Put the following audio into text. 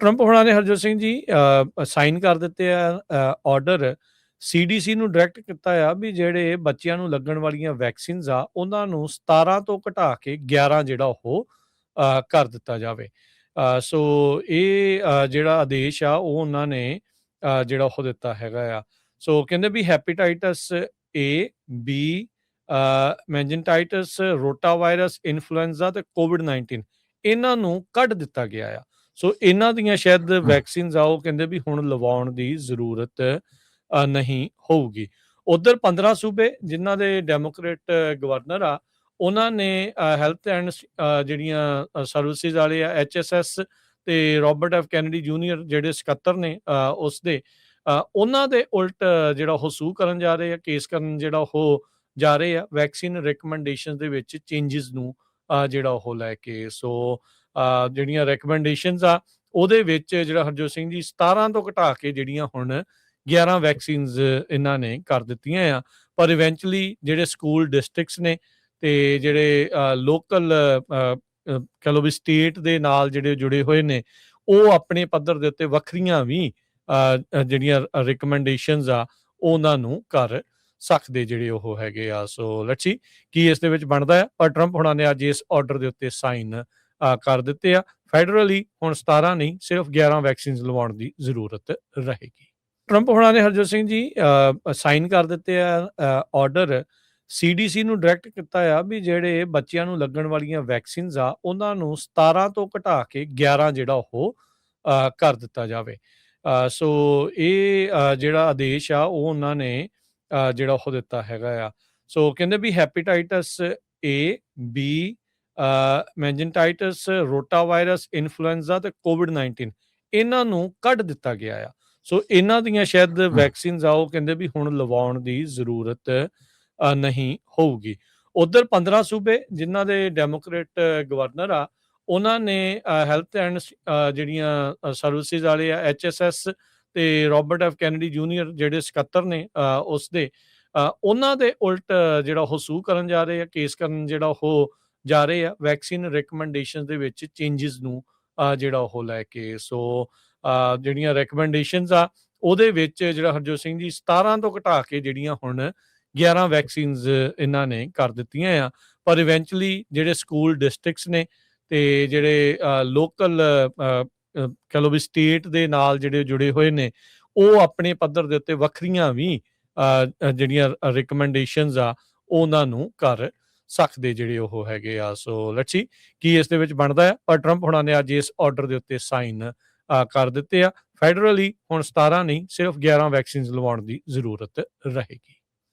Trump ਹੋਣਾ ਨੇ Harjot Singh ji sign ਕਰ ਦਿੱਤੇ ਆ ਆਰਡਰ CDC ਨੂੰ ਡਾਇਰੈਕਟ ਕੀਤਾ ਆ ਵੀ ਜਿਹੜੇ ਬੱਚਿਆਂ ਨੂੰ ਲੱਗਣ ਵਾਲੀਆਂ ਵੈਕਸੀਨਸ ਆ ਉਹਨਾਂ ਨੂੰ 17 ਤੋਂ ਘਟਾ ਕੇ 11 ਜਿਹੜਾ ਉਹ ਕਰ ਦਿੱਤਾ ਜਾਵੇ। ਸੋ ਇਹ ਜਿਹੜਾ ਆਦੇਸ਼ ਆ ਉਹ ਉਹਨਾਂ ਨੇ ਜਿਹੜਾ ਉਹ ਦਿੱਤਾ ਹੈਗਾ ਆ। ਸੋ ਕਹਿੰਦੇ ਵੀ hepatitis A, B, meningitis, rotavirus, influenza ਤੇ ਕੋਵਿਡ-19 ਇਹਨਾਂ ਨੂੰ ਕੱਢ ਦਿੱਤਾ ਗਿਆ ਆ। ਸੋ ਇਹਨਾਂ ਦੀਆਂ ਸ਼ਾਇਦ ਵੈਕਸੀਨਸ ਆ ਉਹ ਕਹਿੰਦੇ ਵੀ ਹੁਣ ਲਵਾਉਣ ਦੀ ਜ਼ਰੂਰਤ ਨਹੀਂ ਹੋਊਗੀ। ਉਧਰ 15 ਸੂਬੇ ਜਿਨ੍ਹਾਂ ਦੇ ਡੈਮੋਕ੍ਰੇਟ ਗਵਰਨਰ ਆ ਉਹਨਾਂ ਨੇ ਹੈਲਥ ਐਂਡ ਜਿਹੜੀਆਂ ਸਰਵਿਸਿਜ਼ ਵਾਲੇ ਆ HSS ਤੇ ਰੋਬਰਟ ਐਫ ਕੈਨੇਡੀ ਜੂਨੀਅਰ ਜਿਹੜੇ ਸਕੱਤਰ ਨੇ ਉਸ ਦੇ ਉਹਨਾਂ ਦੇ ਉਲਟ ਜਿਹੜਾ ਉਹ ਸੂ ਕਰਨ ਜਾ ਰਹੇ ਆ, ਕੇਸ ਕਰਨ ਜਿਹੜਾ ਉਹ ਜਾ ਰਹੇ ਆ ਵੈਕਸੀਨ ਰਿਕਮੈਂਡੇਸ਼ਨ ਦੇ ਵਿੱਚ ਚੇਂਜਸ ਨੂੰ ਜਿਹੜਾ ਉਹ ਲੈ ਕੇ। ਸੋ ਜਿਹੜੀਆਂ ਰეკਮੈਂਡੇਸ਼ਨਸ ਆ ਉਹਦੇ ਵਿੱਚ ਜਿਹੜਾ ਹਰਜੋਤ ਸਿੰਘ ਜੀ 17 ਤੋਂ ਘਟਾ ਕੇ ਜਿਹੜੀਆਂ ਹੁਣ 11 ਵੈਕਸੀਨਸ ਇਹਨਾਂ ਨੇ ਕਰ ਦਿੱਤੀਆਂ ਆ। ਪਰ ਇਵੈਂਚੁਅਲੀ ਜਿਹੜੇ ਸਕੂਲ ਡਿਸਟ੍ਰਿਕਟਸ ਨੇ ਤੇ ਜਿਹੜੇ ਲੋਕਲ ਕਹਿ ਲਓ ਵੀ ਸਟੇਟ ਦੇ ਨਾਲ ਜਿਹੜੇ ਜੁੜੇ ਹੋਏ ਨੇ ਉਹ ਆਪਣੇ ਪੱਧਰ ਦੇ ਉੱਤੇ ਵੱਖਰੀਆਂ ਵੀ ਜਿਹੜੀਆਂ ਰਿਕਮੈਂਡੇਸ਼ਨਸ ਆ ਉਹਨਾਂ ਨੂੰ ਕਰ ਸਕਦੇ ਜਿਹੜੇ ਉਹ ਹੈਗੇ ਆ। ਸੋ ਲੈਟਸ ਸੀ ਕੀ ਇਸ ਦੇ ਵਿੱਚ ਬਣਦਾ ਆ। ਪਰ ਟਰੰਪ ਹੋਣਾ ਨੇ ਅੱਜ ਇਸ ਆਰਡਰ ਦੇ ਉੱਤੇ ਸਾਈਨ ਕਰ ਦਿੱਤੇ ਆ। ਫੈਡਰਲੀ ਹੁਣ 17 ਨਹੀਂ ਸਿਰਫ 11 ਵੈਕਸੀਨਸ ਲਵਾਉਣ ਦੀ ਜ਼ਰੂਰਤ ਰਹੇਗੀ। ਟਰੰਪ ਹੋਣਾ ਨੇ ਹਰਜੋਤ ਸਿੰਘ ਜੀ ਸਾਈਨ ਕਰ ਦਿੱਤੇ ਆ ਆਰਡਰ CDC ਨੂੰ ਡਾਇਰੈਕਟ ਕੀਤਾ ਆ ਵੀ ਜਿਹੜੇ ਬੱਚਿਆਂ ਨੂੰ ਲੱਗਣ ਵਾਲੀਆਂ ਵੈਕਸੀਨਸ ਆ ਉਹਨਾਂ ਨੂੰ 17 ਤੋਂ ਘਟਾ ਕੇ 11 ਜਿਹੜਾ ਉਹ ਕਰ ਦਿੱਤਾ ਜਾਵੇ। ਸੋ ਇਹ ਜਿਹੜਾ ਆਦੇਸ਼ ਆ ਉਹ ਉਹਨਾਂ ਨੇ ਜਿਹੜਾ ਉਹ ਦਿੱਤਾ ਹੈਗਾ ਆ। ਸੋ ਕਹਿੰਦੇ ਵੀ hepatitis A, B, meningitis, rotavirus, influenza ਤੇ ਕੋਵਿਡ-19 ਇਹਨਾਂ ਨੂੰ ਕੱਢ ਦਿੱਤਾ ਗਿਆ ਆ। ਸੋ ਇਹਨਾਂ ਦੀਆਂ ਸ਼ਾਇਦ ਵੈਕਸੀਨਸ ਆ ਉਹ ਕਹਿੰਦੇ ਵੀ ਹੁਣ ਲਵਾਉਣ ਦੀ ਜ਼ਰੂਰਤ ਨਹੀਂ ਹੋਊਗੀ। ਉਧਰ 15 ਸੂਬੇ ਜਿਨ੍ਹਾਂ ਦੇ ਡੈਮੋਕ੍ਰੇਟ ਗਵਰਨਰ ਆ ਉਹਨਾਂ ਨੇ ਹੈਲਥ ਐਂਡ ਜਿਹੜੀਆਂ ਸਰਵਿਸਿਜ਼ ਵਾਲੇ ਆ HSS ਤੇ ਰੋਬਰਟ ਐਫ ਕੈਨੇਡੀ ਜੂਨੀਅਰ ਜਿਹੜੇ ਸਕੱਤਰ ਨੇ ਉਸ ਦੇ ਉਹਨਾਂ ਦੇ ਉਲਟ ਜਿਹੜਾ ਉਹ ਸੂ ਕਰਨ ਜਾ ਰਹੇ ਆ, ਕੇਸ ਕਰਨ ਜਿਹੜਾ ਉਹ ਜਾ ਰਹੇ ਆ ਵੈਕਸੀਨ ਰਿਕਮੈਂਡੇਸ਼ਨ ਦੇ ਵਿੱਚ ਚੇਂਜਸ ਨੂੰ ਜਿਹੜਾ ਉਹ ਲੈ ਕੇ। ਸੋ ਜਿਹੜੀਆਂ ਰეკਮੈਂਡੇਸ਼ਨਸ ਆ ਉਹਦੇ ਵਿੱਚ ਜਿਹੜਾ ਹਰਜੋਤ ਸਿੰਘ ਜੀ 17 ਤੋਂ ਘਟਾ ਕੇ ਜਿਹੜੀਆਂ ਹੁਣ 11 ਵੈਕਸੀਨਸ ਇਹਨਾਂ ਨੇ ਕਰ ਦਿੱਤੀਆਂ ਆ। ਪਰ ਇਵੈਂਚੁਅਲੀ ਜਿਹੜੇ ਸਕੂਲ ਡਿਸਟ੍ਰਿਕਟਸ ਨੇ ਤੇ ਜਿਹੜੇ ਲੋਕਲ ਕਹਿ ਲਓ ਵੀ ਸਟੇਟ ਦੇ ਨਾਲ ਜਿਹੜੇ ਜੁੜੇ ਹੋਏ ਨੇ ਉਹ ਆਪਣੇ ਪੱਧਰ ਦੇ ਉੱਤੇ ਵੱਖਰੀਆਂ ਵੀ ਜਿਹੜੀਆਂ ਰਿਕਮੈਂਡੇਸ਼ਨਸ ਆ ਉਹਨਾਂ ਨੂੰ ਕਰ ਸਕਦੇ ਜਿਹੜੇ ਉਹ ਹੈਗੇ ਆ। ਸੋ ਲੈਟਸ ਸੀ ਕੀ ਇਸ ਦੇ ਵਿੱਚ ਬਣਦਾ ਆ। ਪਰ ਟਰੰਪ ਹੋਣਾ ਨੇ ਅੱਜ ਇਸ ਆਰਡਰ ਦੇ ਉੱਤੇ ਸਾਈਨ ਕਰ ਦਿੱਤੇ ਆ। ਫੈਡਰਲੀ ਹੁਣ 17 ਨਹੀਂ ਸਿਰਫ 11 ਵੈਕਸੀਨਸ ਲਵਾਉਣ ਦੀ ਜ਼ਰੂਰਤ ਰਹੇਗੀ।